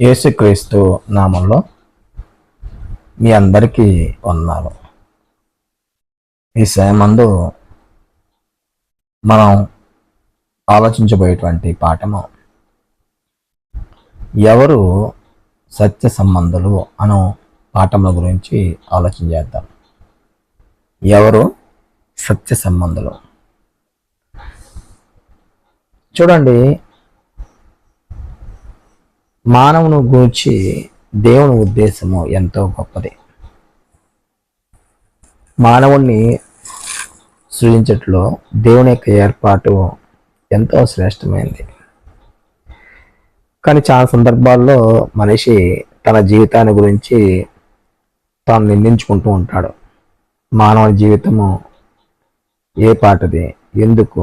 యేసుక్రీస్తు నామంలో మీ అందరికీ వందనాలు. ఈ సమయమందు మనం ఆలోచించబోయేటువంటి పాఠము ఎవరు సత్య సంబంధులు అను పాఠముల గురించి ఆలోచన చేద్దాం. ఎవరు సత్య సంబంధులు? చూడండి, మానవుని గూర్చి దేవుని ఉద్దేశము ఎంతో గొప్పది. మానవుణ్ణి సృజించట్లో దేవుని యొక్క ఏర్పాటు ఎంతో శ్రేష్టమైనది. కానీ చాలా సందర్భాల్లో మనిషి తన జీవితాన్ని గురించి తాను నిందించుకుంటూ ఉంటాడు. మానవ జీవితము ఏ పాటది, ఎందుకు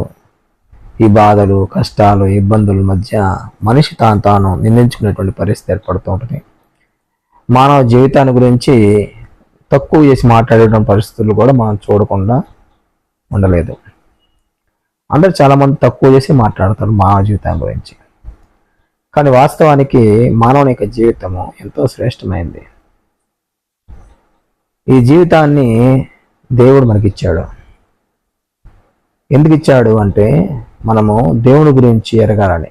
ఈ బాధలు, కష్టాలు, ఇబ్బందుల మధ్య మనిషి తాను నిందించుకునేటువంటి పరిస్థితి ఏర్పడుతూ ఉంటుంది. మానవ జీవితాన్ని గురించి తక్కువ చేసి మాట్లాడేటువంటి పరిస్థితులు కూడా మనం చూడకుండా ఉండలేదు. అందరు చాలామంది తక్కువ చేసి మాట్లాడతారు మానవ జీవితం గురించి. కానీ వాస్తవానికి మానవుని యొక్క జీవితము ఎంతో శ్రేష్టమైంది. ఈ జీవితాన్ని దేవుడు మనకిచ్చాడు. ఎందుకు ఇచ్చాడు అంటే మనము దేవుని గురించి ఎరగాలని,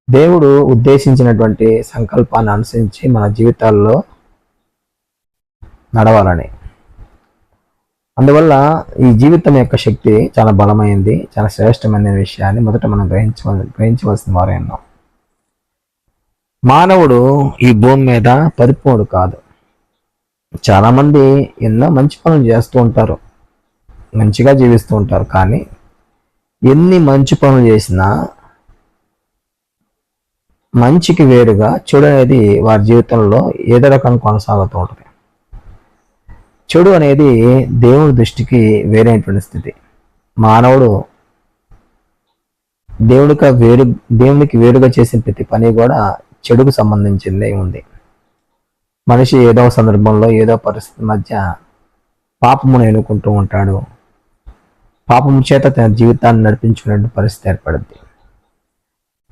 దేవుడు ఉద్దేశించినటువంటి సంకల్పాన్ని అనుసరించి మన జీవితాల్లో నడవాలని. అందువల్ల ఈ జీవితం యొక్క శక్తి చాలా బలమైంది, చాలా శ్రేష్టమైన విషయాన్ని మొదట మనం గ్రహించవలసిన వారే ఉన్నాం. మానవుడు ఈ భూమి మీద పరిపూర్ణుడు కాదు. చాలామంది ఎన్నో మంచి పనులు చేస్తూ ఉంటారు, మంచిగా జీవిస్తూ ఉంటారు. కానీ ఎన్ని మంచి పనులు చేసినా మంచికి వేరుగా చెడు అనేది వారి జీవితంలో ఏదో రకంగా కొనసాగుతూ ఉంటుంది. చెడు అనేది దేవుని దృష్టికి వేరైనటువంటి స్థితి. మానవుడు దేవునికి వేరుగా చేసిన ప్రతి పని కూడా చెడుకు సంబంధించిందే ఉంది. మనిషి ఏదో సందర్భంలో ఏదో పరిస్థితి మధ్య పాపమును ఎన్నుకుంటూ ఉంటాడు. పాపము చేత తన జీవితాన్ని నడిపించుకునే పరిస్థితి ఏర్పడుద్ది.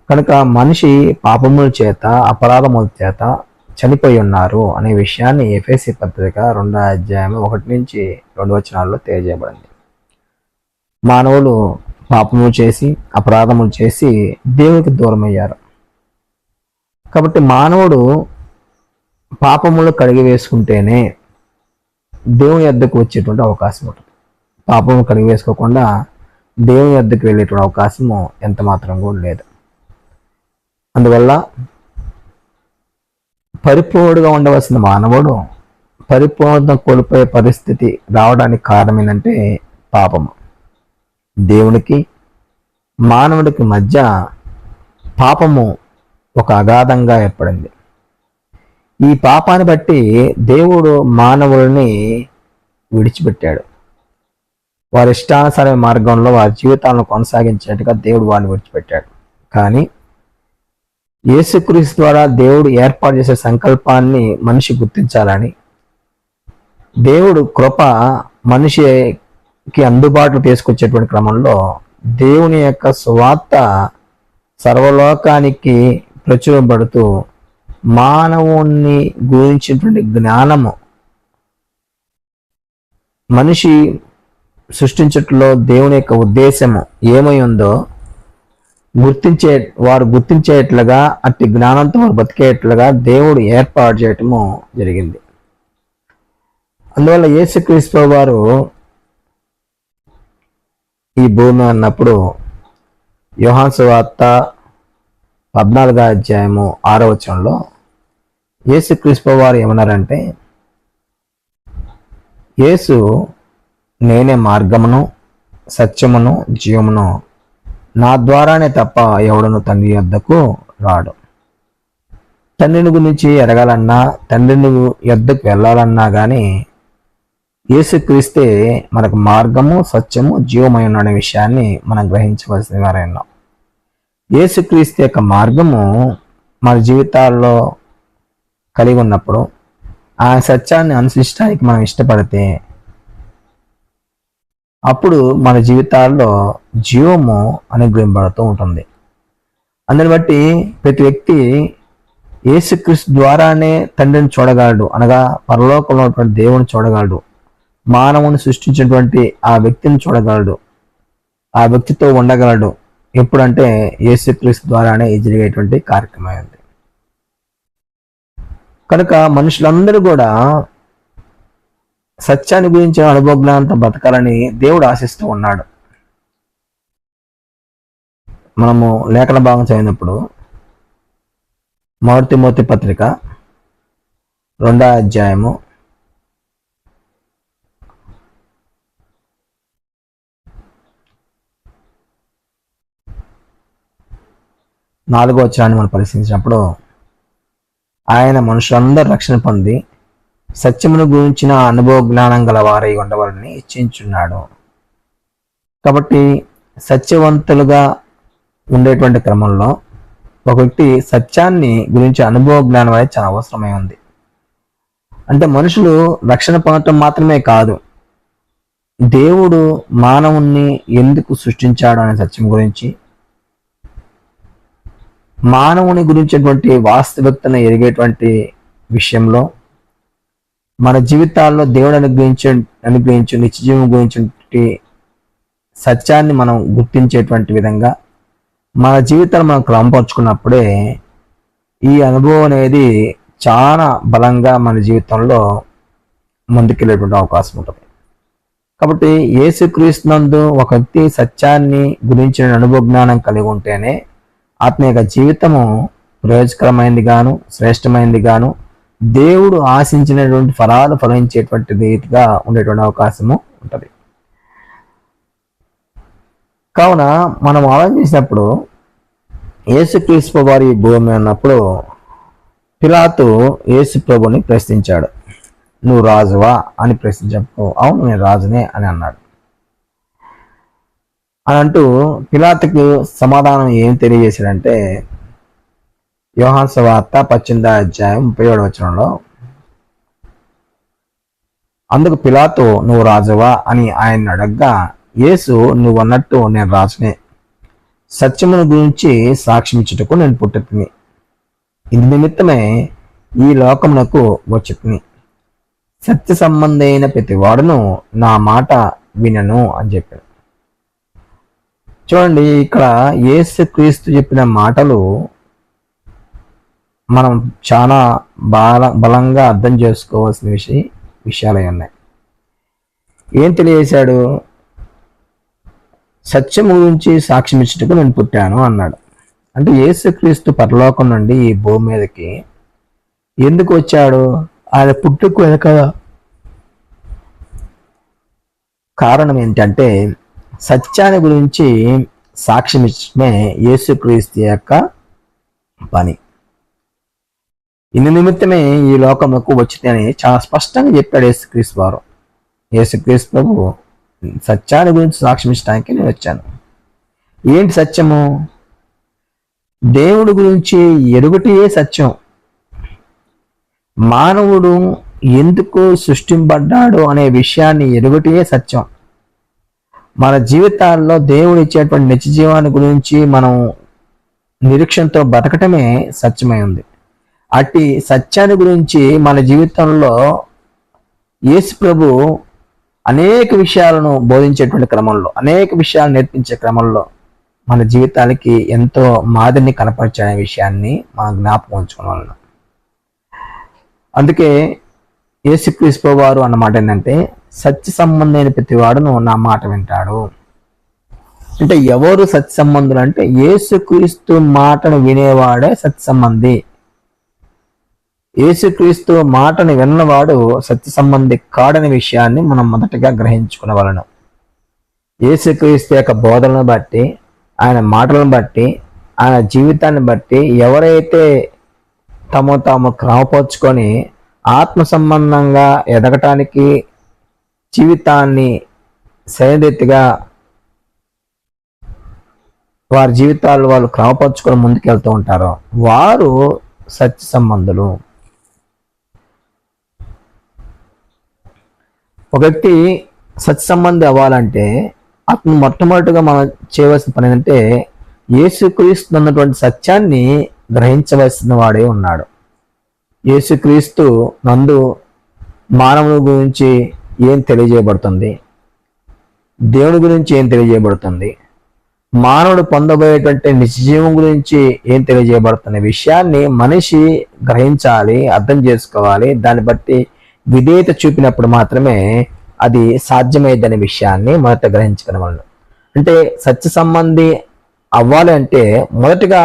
కనుక మనిషి పాపముల చేత, అపరాధముల చేత చనిపోయి ఉన్నారు అనే విషయాన్ని ఎఫెసీ పత్రిక 2వ అధ్యాయం 1-2 తెలియజేయబడింది. మానవులు పాపములు చేసి, అపరాధములు చేసి దేవునికి దూరం అయ్యారు. కాబట్టి మానవుడు పాపములు కడిగి వేసుకుంటేనే దేవుని యొద్దకు వచ్చేటువంటి అవకాశం ఉంటుంది. పాపము కడిగి వేసుకోకుండా దేవుని యొద్దకు వెళ్ళేటువంటి అవకాశము ఎంత మాత్రం కూడా లేదు. అందువల్ల పరిపూర్ణుడుగా ఉండవలసిన మానవుడు పరిపూర్ణత కోల్పోయే పరిస్థితి రావడానికి కారణం ఏంటంటే పాపము. దేవునికి మానవుడికి మధ్య పాపము ఒక అగాధంగా ఏర్పడింది. ఈ పాపాన్ని బట్టి దేవుడు మానవుల్ని విడిచిపెట్టాడు. వారి ఇష్టానుసార మార్గంలో వారి జీవితాలను కొనసాగించేట్టుగా దేవుడు వారిని విడిచిపెట్టాడు. కానీ యేసుక్రీస్తు ద్వారా దేవుడు ఏర్పాటు చేసే సంకల్పాన్ని మనిషి గుర్తించాలని, దేవుడు కృప మనిషికి అందుబాటులో తీసుకొచ్చేటువంటి క్రమంలో దేవుని యొక్క సువార్త సర్వలోకానికి ప్రచురింపబడుతూ మానవుణ్ణి గురించినటువంటి జ్ఞానము మనిషి సృష్టించట్లో దేవుని యొక్క ఉద్దేశము ఏమై ఉందో వారు గుర్తించేట్లుగా, అట్టి జ్ఞానంతో వారు బతికేట్లుగా దేవుడు ఏర్పాటు చేయటము జరిగింది. అందువల్ల యేసుక్రీస్తు వారు ఈ భూమి అన్నప్పుడు యోహాను సువార్త 14వ అధ్యాయము 6వ వచనంలో యేసుక్రీస్తు వారు ఏమన్నారంటే, యేసు నేనే మార్గమును, సత్యమును, జీవమును, నా ద్వారానే తప్ప ఎవడను తండ్రి యొద్దకు రాడు. తండ్రిని గురించి ఎరగాలన్నా, తండ్రిని యొద్దకు వెళ్ళాలన్నా కానీ యేసుక్రీస్తే మనకు మార్గము, సత్యము, జీవమై ఉన్న విషయాన్ని మనం గ్రహించవలసిన వారైనా. యేసుక్రీస్తు యొక్క మార్గము మన జీవితాల్లో కలిగి ఉన్నప్పుడు ఆ సత్యాన్ని అనుసరించడానికి మనం ఇష్టపడితే అప్పుడు మన జీవితాల్లో జీవము అనుగ్రహింపబడుతూ ఉంటుంది. అందుని బట్టి ప్రతి వ్యక్తి యేసుక్రీస్తు ద్వారానే తండ్రిని చూడగలడు, అనగా పరలోకంలో ఉన్నటువంటి దేవుని చూడగలడు. మానవుని సృష్టించినటువంటి ఆ వ్యక్తిని చూడగలడు, ఆ వ్యక్తితో ఉండగలడు. ఎప్పుడంటే యేసుక్రీస్తు ద్వారానే జరిగేటువంటి కార్యక్రమం ఉంది. కనుక మనుషులందరూ కూడా సత్యాన్ని గురించిన అనుభవజ్ఞానంతో బతకాలని దేవుడు ఆశిస్తూ ఉన్నాడు. మనము లేఖన భాగం చదివినప్పుడు మొదటి తిమోతి పత్రిక 2వ అధ్యాయము 4వ వచనాన్ని మనం పరిశీలించినప్పుడు, ఆయన మనుషులందరూ రక్షణ పొంది సత్యమును గురించిన అనుభవ జ్ఞానం గల వారై ఉండవాలని ఇచ్చించున్నాడు. కాబట్టి సత్యవంతులుగా ఉండేటువంటి క్రమంలో ఒక వ్యక్తి సత్యాన్ని గురించి అనుభవ జ్ఞానం అనేది చాలా అవసరమై ఉంది. అంటే మనుషులు రక్షణ పొందటం మాత్రమే కాదు, దేవుడు మానవుణ్ణి ఎందుకు సృష్టించాడు అనే సత్యం గురించి, మానవుని గురించినటువంటి వాస్తవికతను ఎరిగేటువంటి విషయంలో, మన జీవితాల్లో దేవుడు అనుగ్రహించు నిత్యజీవం గురించి సత్యాన్ని మనం గుర్తించేటువంటి విధంగా మన జీవితాన్ని మనం క్రమపరుచుకున్నప్పుడే ఈ అనుభవం అనేది చాలా బలంగా మన జీవితంలో ముందుకెళ్ళేటువంటి అవకాశం ఉంటుంది. కాబట్టి యేసుక్రీస్తునందు ఒక వ్యక్తి సత్యాన్ని గురించిన అనుభవ జ్ఞానం కలిగి ఉంటేనే అతని యొక్క జీవితము ప్రయోజకరమైనది గాను, శ్రేష్టమైనది గాను, దేవుడు ఆశించినటువంటి ఫలాలు ఫలించేటువంటి రీతిగా ఉండేటువంటి అవకాశము ఉంటుంది. కావున మనం ఆలోచించినప్పుడు యేసుక్రీస్తు వారి భూమి ఉన్నప్పుడు పిలాతు యేసు ప్రభుని ప్రశ్నించాడు, నువ్వు రాజువా అని ప్రశ్నించినప్పుడు, అవును నేను రాజునే అని అన్నాడు. అని అంటూ పిలాతుకు సమాధానం ఏం తెలియజేశాడంటే, యోహాను సువార్త 18వ అధ్యాయం 37వ వచనంలో, అందుకు పిలాతు నువ్వు రాజువా అని ఆయన అడగ్గా, యేసు నువ్వు అన్నట్టు నేను రాజునే, సత్యమును గురించి సాక్ష్యమిచ్చుటకు నేను పుట్టుకుని, ఇందు నిమిత్తమే ఈ లోకమునకు వచ్చుకుని, సత్య సంబంధైన ప్రతి వాడును నా మాట వినను అని చెప్పాడు. చూడండి, ఇక్కడ యేసుక్రీస్తు చెప్పిన మాటలు మనం చాలా బలంగా అర్థం చేసుకోవాల్సిన విషయాలే ఉన్నాయి. ఏం తెలియజేశాడు? సత్యం గురించి సాక్ష్యం ఇచ్చుటకు నేను పుట్టాను అన్నాడు. అంటే యేసుక్రీస్తు పరలోకం నుండి ఈ భూమి మీదకి ఎందుకు వచ్చాడు? ఆయన పుట్టుకు వెనక కారణం ఏంటంటే సత్యాన్ని గురించి సాక్ష్యం ఇచ్చడమే యేసుక్రీస్తు యొక్క పని. ఇందు నిమిత్తమే ఈ లోకముకు వచ్చిందని చాలా స్పష్టంగా చెప్పాడు యేసుక్రీస్తు వారు. యేసుక్రీస్తు ప్రభు సత్యాన్ని గురించి సాక్ష్యం ఇచ్చడానికి నేను వచ్చాను. ఏంటి సత్యము? దేవుడి గురించి ఎరుగటే సత్యం. మానవుడు ఎందుకు సృష్టింపడ్డాడు అనే విషయాన్ని ఎరుగటే సత్యం. మన జీవితాల్లో దేవుడు ఇచ్చేటువంటి నిత్య జీవాన్ని గురించి మనం నిరీక్షణతో బతకటమే సత్యమై ఉంది. అట్టి సత్యాన్ని గురించి మన జీవితంలో యేసు ప్రభు అనేక విషయాలను బోధించేటువంటి క్రమంలో, అనేక విషయాలు నేర్పించే క్రమంలో మన జీవితాలకి ఎంతో మాదిరిని కనపరిచే విషయాన్ని మనం జ్ఞాపకం ఉంచుకోవాలి. అందుకే యేసుక్రీస్తు వారు అన్నమాట ఏంటంటే, సత్య సంబంధమైన ప్రతి వాడును నా మాట వింటాడు. అంటే ఎవరు సత్య సంబంధులు అంటే, యేసుక్రీస్తు మాటను వినేవాడే సత్య సంబంధి. యేసుక్రీస్తు మాటను విన్నవాడు సత్య సంబంధి కాడని విషయాన్ని మనం మొదటగా గ్రహించుకునవలను. యేసుక్రీస్తు యొక్క బోధనను బట్టి, ఆయన మాటలను బట్టి, ఆయన జీవితాన్ని బట్టి ఎవరైతే తాము క్రమపరుచుకొని ఆత్మ సంబంధంగా ఎదగటానికి జీవితాన్ని సరైనదిగా వారి జీవితాలు వాళ్ళు క్రమపరుచుకొని ముందుకెళ్తూ ఉంటారో వారు సత్య సంబంధులు. ఒక వ్యక్తి సత్య సంబంధి అవ్వాలంటే అతను మొట్టమొదటిగా మనం చేయవలసిన పని ఏంటంటే, యేసుక్రీస్తు అన్నటువంటి సత్యాన్ని గ్రహించవలసిన వాడే ఉన్నాడు. యేసుక్రీస్తు నందు మానవుని గురించి ఏం తెలియజేయబడుతుంది, దేవుని గురించి ఏం తెలియజేయబడుతుంది, మానవుడు పొందబోయేటువంటి నిత్యజీవం గురించి ఏం తెలియజేయబడుతున్న విషయాన్ని మనిషి గ్రహించాలి, అర్థం చేసుకోవాలి. దాన్ని బట్టి విధేయత చూపినప్పుడు మాత్రమే అది సాధ్యమైందనే విషయాన్ని మొదట గ్రహించగలవాళ్ళు. అంటే సత్య సంబంధి అవ్వాలి అంటే మొదటగా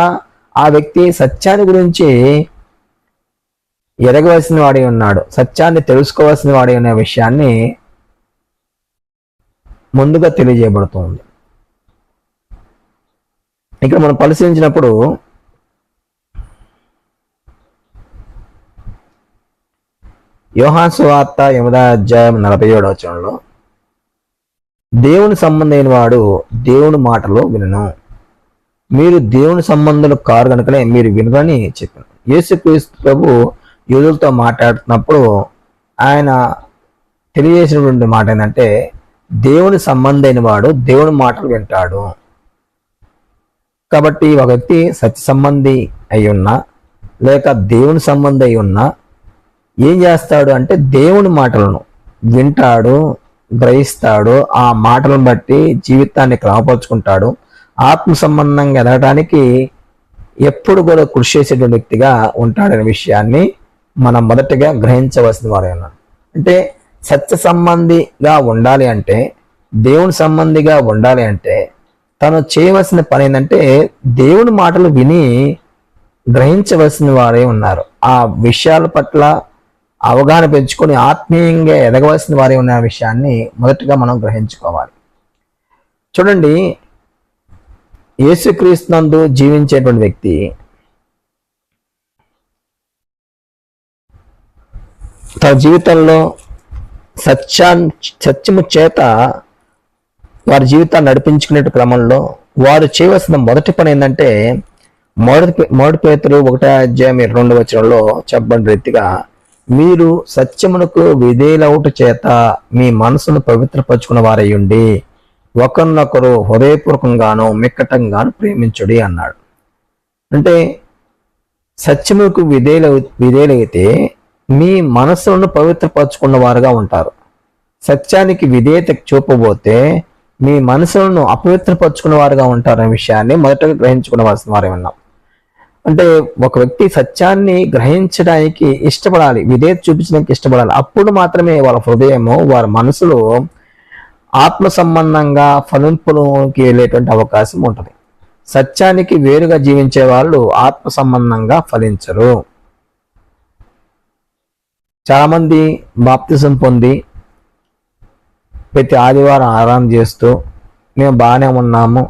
ఆ వ్యక్తి సత్యాన్ని గురించి ఎరగవలసిన వాడి ఉన్నాడు, సత్యాన్ని తెలుసుకోవాల్సిన వాడి ఉన్న విషయాన్ని ముందుగా తెలియజేయబడుతుంది. ఇక్కడ మనం పరిశీలించినప్పుడు యోహాను సువార్త 8వ అధ్యాయం 47వ వచనంలో దేవుని సంబంధమైన వాడు దేవుని మాటలు వినను, మీరు దేవుని సంబంధులు కారు కనుకనే మీరు వినరని చెప్పాను. యేసుక్రీస్తు ప్రభు యూదులతో మాట్లాడుతున్నప్పుడు ఆయన తెలియజేసినటువంటి మాట ఏంటంటే దేవుని సంబంధమైన వాడు దేవుని మాటలు వింటాడు. కాబట్టి ఒక వ్యక్తి సత్య సంబంధి అయి ఉన్నా లేక దేవుని సంబంధి అయి ఉన్నా ఏం చేస్తాడు అంటే దేవుని మాటలను వింటాడు, గ్రహిస్తాడు, ఆ మాటలను బట్టి జీవితాన్ని క్రమపరుచుకుంటాడు. ఆత్మ సంబంధంగా ఎదగడానికి ఎప్పుడు కూడా కృషి చేసేటువంటి వ్యక్తిగా ఉంటాడనే విషయాన్ని మనం మొదటగా గ్రహించవలసిన వారు అన్నారు. అంటే సత్య సంబంధిగా ఉండాలి అంటే, దేవుని సంబంధిగా ఉండాలి అంటే తను చేయవలసిన పని ఏంటంటే దేవుని మాటలు విని గ్రహించవలసిన వారే ఉన్నారు. ఆ విషయాల పట్ల అవగాహన పెంచుకొని ఆత్మీయంగా ఎదగవలసిన వారే ఉన్న విషయాన్ని మొదటగా మనం గ్రహించుకోవాలి. చూడండి, యేసుక్రీస్తు నందు జీవించేటువంటి వ్యక్తి తన జీవితంలో సత్యము చేత వారి జీవితాన్ని నడిపించుకునే క్రమంలో వారు చేయవలసిన మొదటి పని ఏంటంటే మొదటి పేతురు 1వ అధ్యాయం 2వ వచనంలో చెప్పబడిన రీతిగా మీరు సత్యమునకు విధేయులవుట చేత మీ మనసును పవిత్రపరచుకున్న వారయ్యుండి ఒకరినొకరు హృదయపూర్వకంగాను మిక్కటంగాను ప్రేమించుడి అన్నాడు. అంటే సత్యముకు విధేయులైతే మీ మనసులను పవిత్రపరచుకున్న వారుగా ఉంటారు. సత్యానికి విధేయత చూపబోతే మీ మనసులను అపవిత్రపరచుకున్న వారుగా ఉంటారనే విషయాన్ని మొదటగా గ్రహించుకునవలసిన వారే ఉన్నాం. అంటే ఒక వ్యక్తి సత్యాన్ని గ్రహించడానికి ఇష్టపడాలి, విధేయత చూపించడానికి ఇష్టపడాలి. అప్పుడు మాత్రమే వాళ్ళ హృదయము, వారి మనసులు ఆత్మ సంబంధంగా ఫలింపులోకి వెళ్ళేటువంటి అవకాశం ఉంటుంది. సత్యానికి వేరుగా జీవించే వాళ్ళు ఆత్మ సంబంధంగా ఫలించరు. చాలామంది బాప్తిజం పొంది ప్రతి ఆదివారం ఆరాధన చేస్తూ మేము బాగానే ఉన్నాము,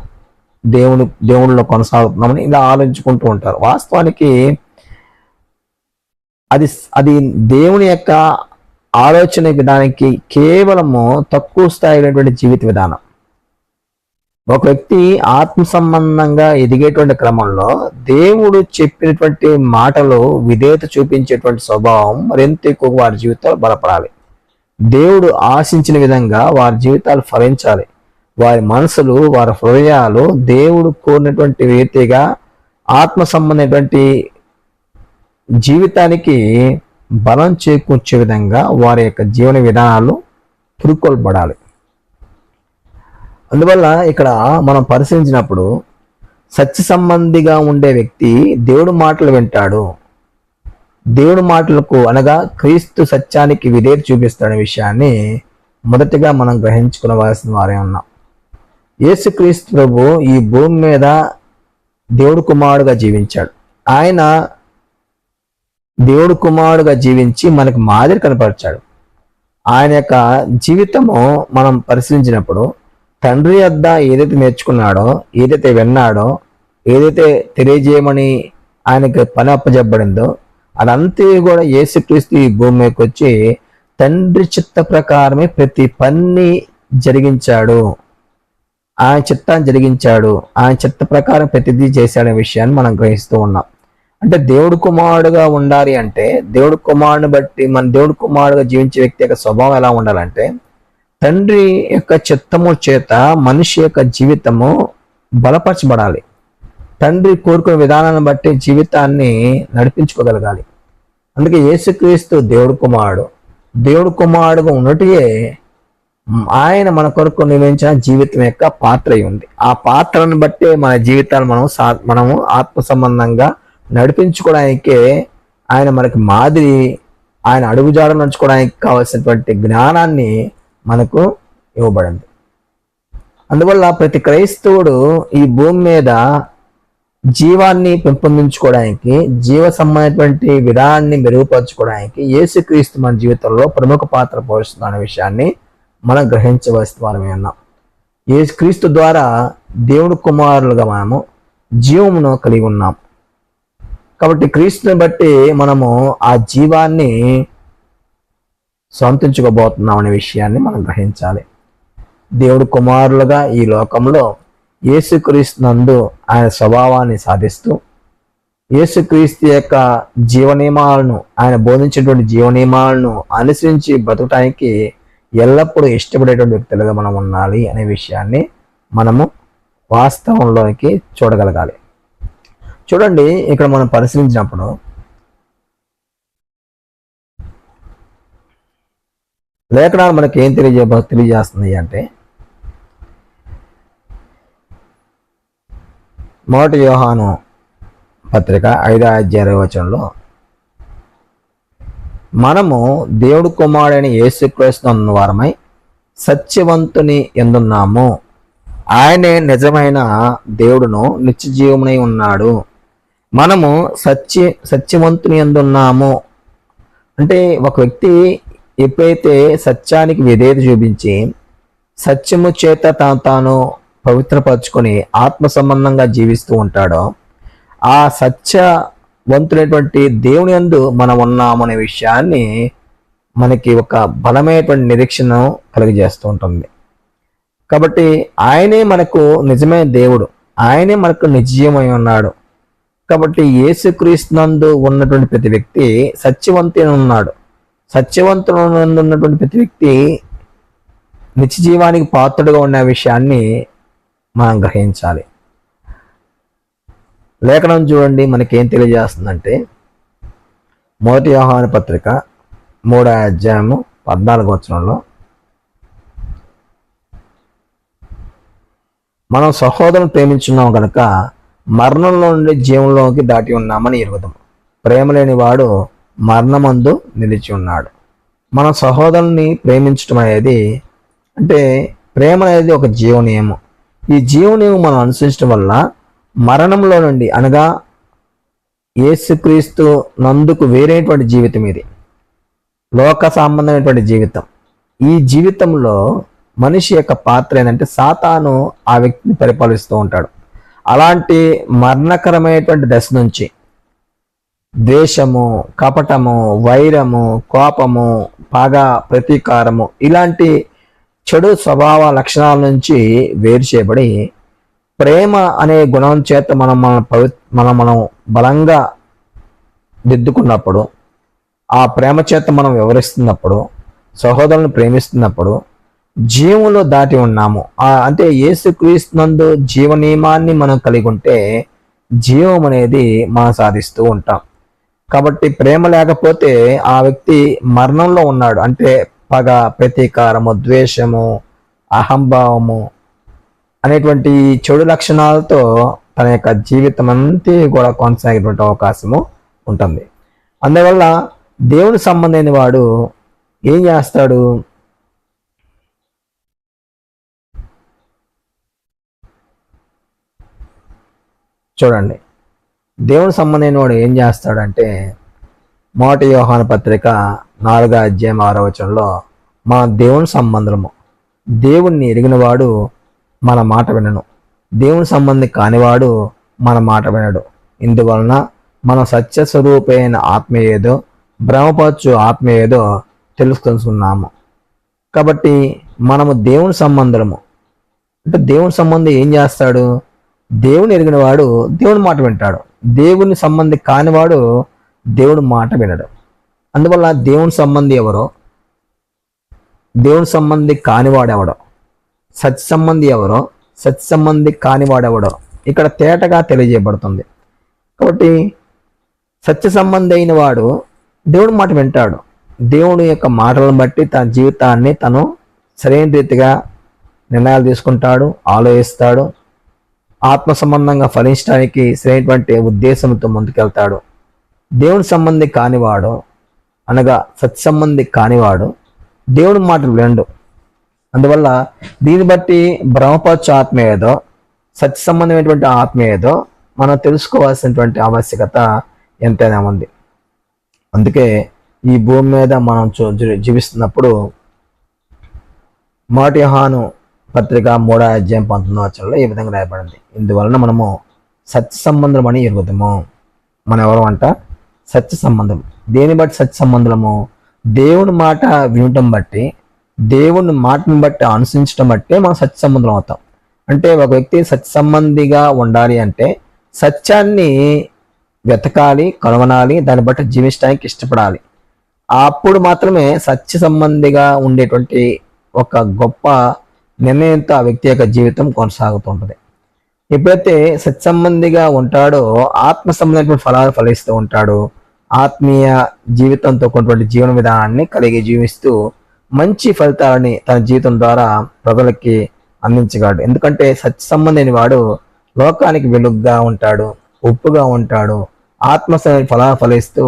దేవుళ్ళలో కొనసాగుతున్నామని ఇలా ఆలోచించుకుంటూ ఉంటారు. వాస్తవానికి అది దేవుని యొక్క ఆలోచన విధానానికి కేవలము తక్కువ స్థాయిలోటువంటి జీవిత విధానం. ఒక వ్యక్తి ఆత్మ సంబంధంగా ఎదిగేటువంటి క్రమంలో దేవుడు చెప్పినటువంటి మాటలు విధేయత చూపించేటువంటి స్వభావం మరింత ఎక్కువ వారి జీవితాలు బలపడాలి. దేవుడు ఆశించిన విధంగా వారి జీవితాలు ఫలించాలి. వారి మనసులు, వారి హృదయాలు దేవుడు కోరినటువంటి రీతిగా ఆత్మ సంబంధమైనటువంటి జీవితానికి బలం చేకూర్చే విధంగా వారి యొక్క జీవన విధానాలు పురుకొల్పడాలి. అందువల్ల ఇక్కడ మనం పరిశీలించినప్పుడు సత్య సంబంధిగా ఉండే వ్యక్తి దేవుడి మాటలు వింటాడు, దేవుడి మాటలకు అనగా క్రీస్తు సత్యానికి విధేయత చూపిస్తాడనే విషయాన్ని మొదటిగా మనం గ్రహించుకునవలసిన వారే ఉన్నాం. యేసుక్రీస్తు ప్రభు ఈ భూమి మీద దేవుడు కుమారుడుగా జీవించాడు. ఆయన దేవుడు కుమారుడుగా జీవించి మనకు మాదిరి కనపరిచాడు. ఆయన యొక్క జీవితము మనం పరిశీలించినప్పుడు తండ్రి వద్ద ఏదైతే నేర్చుకున్నాడో, ఏదైతే విన్నాడో, ఏదైతే తెలియజేయమని ఆయనకు పని అప్పచెప్పబడిందో అదంతా కూడా యేసుక్రీస్తు ఈ భూమి మీదకి వచ్చి తండ్రి చిత్త ప్రకారమే ప్రతి పని జరిగించాడు. ఆయన చిత్తాన్ని జరిగించాడు, ఆయన చిత్త ప్రకారం ప్రతిదీ చేశాడనే విషయాన్ని మనం గ్రహిస్తూ ఉన్నాం. అంటే దేవుడు కుమారుడుగా ఉండాలి అంటే దేవుడు కుమారుని బట్టి మన దేవుడు కుమారుడుగా జీవించే వ్యక్తి యొక్క స్వభావం ఎలా ఉండాలంటే తండ్రి యొక్క చిత్తము చేత మనిషి యొక్క జీవితము బలపరచబడాలి. తండ్రి కోరుకునే విధానాన్ని బట్టి జీవితాన్ని నడిపించుకోగలగాలి. అందుకే యేసుక్రీస్తు దేవుడు కుమారుడు. దేవుడు కుమారుడుగా ఉన్నట్టుగా ఆయన మన కొరకు నిర్వహించిన జీవితం యొక్క పాత్ర ఉంది. ఆ పాత్రను బట్టే మన జీవితాలు మనము ఆత్మ సంబంధంగా నడిపించుకోవడానికే ఆయన మనకి మాదిరి, ఆయన అడుగుజాడలు నడుచుకోవడానికి కావాల్సినటువంటి జ్ఞానాన్ని మనకు ఇవ్వబడింది. అందువల్ల ప్రతి క్రైస్తవుడు ఈ భూమి మీద జీవాన్ని పెంపొందించుకోవడానికి, జీవ సంబంధమైనటువంటి విధానాన్ని మెరుగుపరచుకోవడానికి యేసుక్రీస్తు మన జీవితంలో ప్రముఖ పాత్ర పోషిస్తున్న విషయాన్ని మనం గ్రహించవలసిన వారమే ఉన్నాం. యేసుక్రీస్తు ద్వారా దేవుడు కుమారులుగా మనము జీవమును కలిగి ఉన్నాం. కాబట్టి క్రీస్తుని బట్టి మనము ఆ జీవాన్ని సొంతించుకోబోతున్నాం అనే విషయాన్ని మనం గ్రహించాలి. దేవుడు కుమారులుగా ఈ లోకంలో యేసుక్రీస్తు నందు ఆయన స్వభావాన్ని సాధిస్తూ, యేసుక్రీస్తు యొక్క జీవనియమాలను, ఆయన బోధించేటువంటి జీవనియమాలను అనుసరించి బ్రతకటానికి ఎల్లప్పుడూ ఇష్టపడేటువంటి వ్యక్తులుగా మనం ఉండాలి అనే విషయాన్ని మనము వాస్తవంలోకి చూడగలగాలి. చూడండి, ఇక్కడ మనం పరిశీలించినప్పుడు లేఖనాలు మనకి ఏం తెలియజేస్తున్నాయి అంటే, మొదటి యోహాను పత్రిక 5:20 మనము దేవుడు కుమారుడైన యేసుక్రీస్తు అన్న వారమై సత్యవంతుని ఎందున్నాము, ఆయనే నిజమైన దేవుడును నిత్య జీవమునై ఉన్నాడు. మనము సత్యవంతుని ఎందున్నాము అంటే, ఒక వ్యక్తి ఎప్పుడైతే సత్యానికి విధేయత చూపించి సత్యము చేత తాను పవిత్రపరచుకొని ఆత్మ సంబంధంగా జీవిస్తూ ఉంటాడో, ఆ సత్యవంతుడైనటువంటి దేవుని యందు మనం ఉన్నామనే విషయాన్ని మనకి ఒక బలమైనటువంటి నిరీక్షణ కలిగజేస్తూ ఉంటుంది. కాబట్టి ఆయనే మనకు నిజమైన దేవుడు, ఆయనే మనకు నిజమై ఉన్నాడు. కాబట్టి యేసుక్రీస్తు నందు ఉన్నటువంటి ప్రతి వ్యక్తి సత్యవంతుని ఉన్నాడు. సత్యవంతునందు ఉన్నటువంటి ప్రతి వ్యక్తి నిత్య జీవానికి పాత్రుడుగా ఉన్న విషయాన్ని మనం గ్రహించాలి. లేఖనం చూడండి మనకేం తెలియజేస్తుందంటే, మొదటి యోహాను పత్రిక 3:14 మనం సహోదరుని ప్రేమించున్నాం కనుక మరణంలో నుండి జీవంలోకి దాటి ఉన్నామని ఎరుగుదాం. ప్రేమ లేని వాడు మరణమందు నిలిచి ఉన్నాడు. మన సహోదరుని ప్రేమించడం అనేది అంటే, ప్రేమ అనేది ఒక జీవనియమం. ఈ జీవనియమం మనం అనుసరించడం వల్ల మరణంలో నుండి, అనగా యేసుక్రీస్తు నందుకు వేరేటువంటి జీవితం ఇది, లోక సంబంధమైనటువంటి జీవితం. ఈ జీవితంలో మనిషి యొక్క పాత్ర ఏంటంటే, సాతాను ఆ వ్యక్తిని పరిపాలిస్తూ ఉంటాడు. అలాంటి మరణకరమైనటువంటి దశ నుంచి ద్వేషము, కపటము, వైరము, కోపము, పగ, ప్రతీకారము ఇలాంటి చెడు స్వభావ లక్షణాల నుంచి వేరు చేయబడి ప్రేమ అనే గుణం చేత మనం బలంగా దిద్దుకున్నప్పుడు, ఆ ప్రేమ చేత మనం వివరిస్తున్నప్పుడు, సహోదరులను ప్రేమిస్తున్నప్పుడు జీవంలో దాటి ఉన్నాము. అంటే యేసుక్రీస్తు నందు జీవ నియమాన్ని మనం కలిగి ఉంటే జీవం అనేది మనం సాధిస్తూ ఉంటాం. కాబట్టి ప్రేమ లేకపోతే ఆ వ్యక్తి మరణంలో ఉన్నాడు. అంటే పగ, ప్రతీకారము, ద్వేషము, అహంభావము అనేటువంటి చెడు లక్షణాలతో తన యొక్క జీవితం అంతా కూడా కొనసాగేటువంటి అవకాశము ఉంటుంది. అందువల్ల దేవుని సంబంధమైన వాడు ఏం చేస్తాడు? చూడండి, దేవుని సంబంధమైన వాడు ఏం చేస్తాడంటే, మొదటి యోహాను పత్రిక 4:6 మన దేవుని సంబంధము, దేవుణ్ణి ఎరిగినవాడు మన మాట వినను, దేవుని సంబంధి కానివాడు మన మాట వినడు. ఇందువలన మన సత్యస్వరూపైన ఆత్మ ఏదో, భ్రమపరచు ఆత్మ ఏదో తెలుసుకున్నాము. కాబట్టి మనము దేవుని సంబంధము అంటే, దేవుని సంబంధి ఏం చేస్తాడు? దేవుని ఎరిగిన వాడు దేవుని మాట వింటాడు. దేవుని సంబంధి కానివాడు దేవుని మాట వినడు. అందువల్ల దేవుని సంబంధి ఎవరో, దేవుని సంబంధి కానివాడెవడో, సత్య సంబంధి ఎవరో, సత్య సంబంధి కానివాడెవడో ఇక్కడ తేటగా తెలియజేయబడుతుంది. కాబట్టి సత్య సంబంధి అయిన వాడు దేవుడి మాట వింటాడు. దేవుడి యొక్క మాటలను బట్టి తన జీవితాన్ని తను సరైన రీతిగా నిర్ణయాలు తీసుకుంటాడు, ఆలోచిస్తాడు, ఆత్మ సంబంధంగా ఫలించడానికి సరైనటువంటి ఉద్దేశంతో ముందుకెళ్తాడు. దేవుని సంబంధి కానివాడు, అనగా సత్సంబంధి కానివాడు దేవుని మాటలు వినడు. అందువల్ల దీన్ని బట్టి బ్రహ్మపరచు ఆత్మ ఏదో, సత్య సంబంధమైనటువంటి ఆత్మ ఏదో మనం తెలుసుకోవాల్సినటువంటి ఆవశ్యకత ఎంతైనా ఉంది. అందుకే ఈ భూమి మీద మనం జీవిస్తున్నప్పుడు మొదటి యోహాను పత్రిక 3:19 ఈ విధంగా రాయబడింది, ఇందువలన మనము సత్య సంబంధం అని ఎరుగుదాము. మనం ఎవరు అంట? సత్య సంబంధం. దేని బట్టి సత్య సంబంధము? దేవుని మాట వినటం బట్టి, దేవుని మాటను బట్టి అనుసరించడం బట్టే మనం సత్య సంబంధం అవుతాం. అంటే ఒక వ్యక్తి సత్య సంబంధిగా ఉండాలి అంటే సత్యాన్ని వెతకాలి, కనుగొనాలి, దాన్ని బట్టి జీవించడానికి ఇష్టపడాలి. అప్పుడు మాత్రమే సత్య సంబంధిగా ఉండేటువంటి ఒక గొప్ప నిర్ణయంతో ఆ వ్యక్తి యొక్క జీవితం కొనసాగుతుంటుంది. ఎప్పుడైతే సత్సంబంధిగా ఉంటాడో ఆత్మ సంబంధమైనటువంటి ఫలాలు ఫలిస్తూ ఉంటాడు. ఆత్మీయ జీవితంతో కొన్నటువంటి జీవన విధానాన్ని కలిగి జీవిస్తూ మంచి ఫలితాలని తన జీవితం ద్వారా ప్రజలకి అందించగలడు. ఎందుకంటే సత్య సంబంధమైన వాడు లోకానికి వెలుగుగా ఉంటాడు, ఉప్పుగా ఉంటాడు, ఆత్మ ఫలాలు ఫలిస్తూ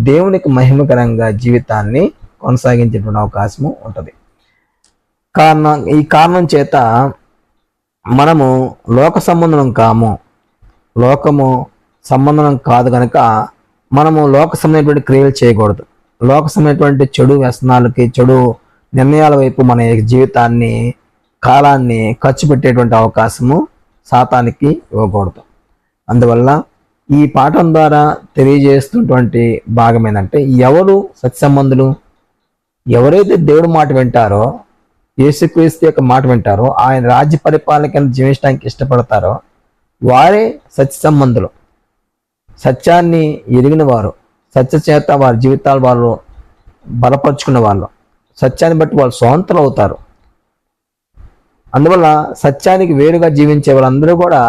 దేవునికి మహిమకరంగా జీవితాన్ని కొనసాగించేటువంటి అవకాశము ఉంటుంది. ఈ కారణం చేత మనము లోక సంబంధం కాము, లోకము సంబంధం కాదు కనుక మనము లోక సంబంధమైనటువంటి క్రియలు చేయకూడదు. లోక సంబంధమైనటువంటి చెడు వ్యసనాలకి, చెడు నిర్ణయాల వైపు మన జీవితాన్ని, కాలాన్ని ఖర్చు పెట్టేటువంటి అవకాశము సాతానికి ఇవ్వకూడదు. అందువల్ల ఈ పాఠం ద్వారా తెలియజేస్తున్నటువంటి భాగం ఏంటంటే, ఎవరు సత్సంబంధులు? ఎవరైతే దేవుడి మాట వింటారో, యేసుక్రీస్తు యొక్క మాట వింటారో, ఆయన రాజ్య పరిపాలన కింద జీవించడానికి ఇష్టపడతారో వారే సత్య సంబంధులు. సత్యాన్ని ఎరిగిన వారు, సత్య చేత వారి జీవితాలు వారు బలపరుచుకున్న వాళ్ళు, సత్యాన్ని బట్టి వాళ్ళు స్వతంత్రులు అవుతారు. అందువల్ల సత్యానికి వేరుగా జీవించే వాళ్ళందరూ కూడా